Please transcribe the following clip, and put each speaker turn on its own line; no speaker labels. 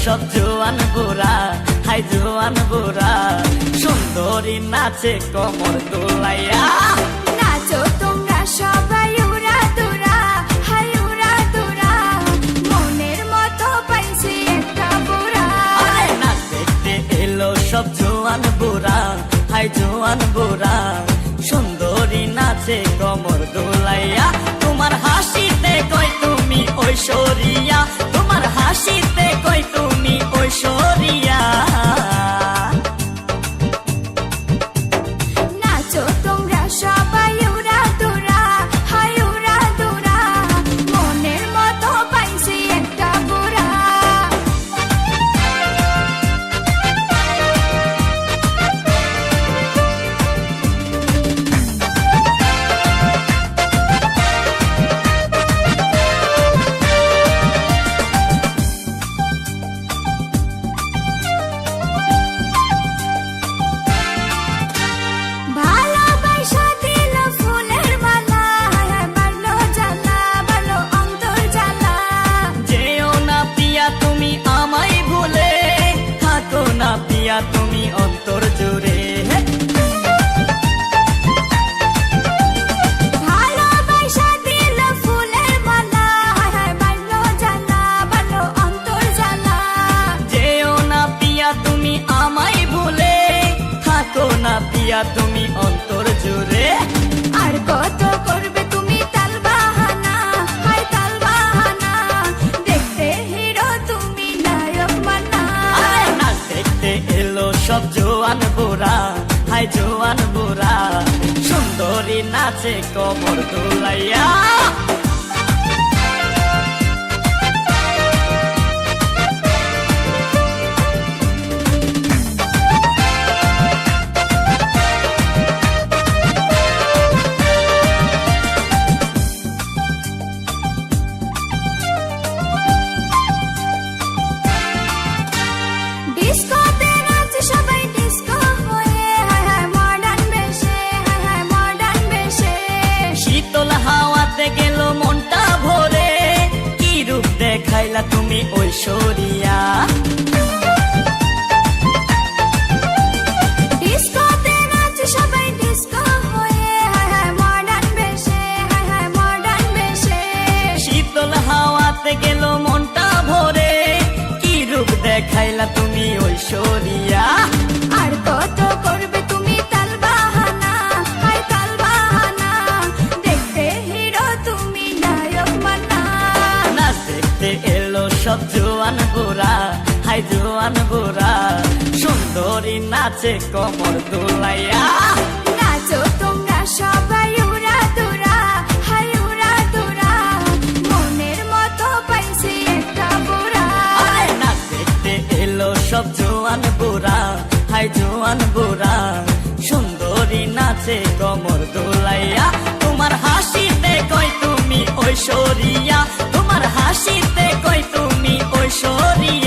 সব জোয়ান বুড়া, হাই জোয়ান বুড়া, সুন্দরী নাচে কমর দোলাইয়া।
নাচো তোমরা সবাই উড়া দুরা, হাই উড়া দুরা, মনের মতো পাইছি একটা বুড়া।
আরে নাচ দেখতে এলো সব জোয়ান বুড়া, হাই জোয়ান বুড়া, সুন্দরী নাচে কমর দোলাইয়া। তোমার হাসিতে কই তুমি ঐশ্বরিয়া, তোমার হাসিতে কই তুমি ঐশ্বরিয়া।
নাচো তোমরা সবাই উড়া দুরা, হাই উড়া দুরা, মনের মতো পাইছি একটা বুড়া। ভালোবাসা দিল ফুলের মালা, বাড়লো জ্বালা, বাড়লো অন্তর জ্বালা।
যেও না পিয়া তুমি আমায় ভুলে, থাকো না পিয়া তুমি অন্তর জুড়ে।
ভালোবাসা দিল ফুলের মালা, বাড়লো জ্বালা, বাড়লো অন্তর জ্বালা।
যেও না পিয়া তুমি আমায় ভুলে, থাকো না পিয়া তুমি অন্তর জুড়ে।
আর কত করবে তুমি তাল বাহানা, হাই তাল বাহানা, দেখতে হিরো তুমি নায়ক মানা।
আরে নাচ দেখতে এলো সব জোয়ান বুড়া, হাই জোয়ান বুড়া, সুন্দরী নাচে কমর দোলাইয়া।
ডিস্কোতে নাচে সবাই ডিস্কো হয়ে, হায় হায় মডার্ন বেশে, হায় হায় মডার্ন বেশে।
শীতল হাওয়াতে গেল মনটা ভরে, কি রূপ দেখাইলা তুমি ঐশ্বরিয়া।
ডিস্কোতে নাচে সবাই ডিস্কো হয়ে, হায় হায় মডার্ন বেশে, হায় হায় মডার্ন বেশে।
শীতল হাওয়াতে গেল মনটা ভরে, কি রূপ দেখাইলা তুমি ঐশ্বরিয়া।
আর কত করবে তুমি তাল বাহানা, হাই তাল বাহানা, দেখতে হিরো তুমি নায়ক মানা।
নাচ দেখতে এলো সব জোয়ান বুড়া, হাই জোয়ান বুড়া, সুন্দরী নাচে কমর দোলাইয়া।
নাচো তোমরা সবাই উড়া দুরা, হাই উড়া দুরা, মনের মতো পাইছি একটা বুড়া।
আরে নাচ দেখতে এলো সব জোয়ান বুড়া, হাই জোয়ান বুড়া, সুন্দরী নাচে কমর দোলাইয়া। তোমার হাসিতে কই তুমি ঐশ্বরিয়া, তোমার হাসিতে কই তুমি ঐশ্বরিয়া।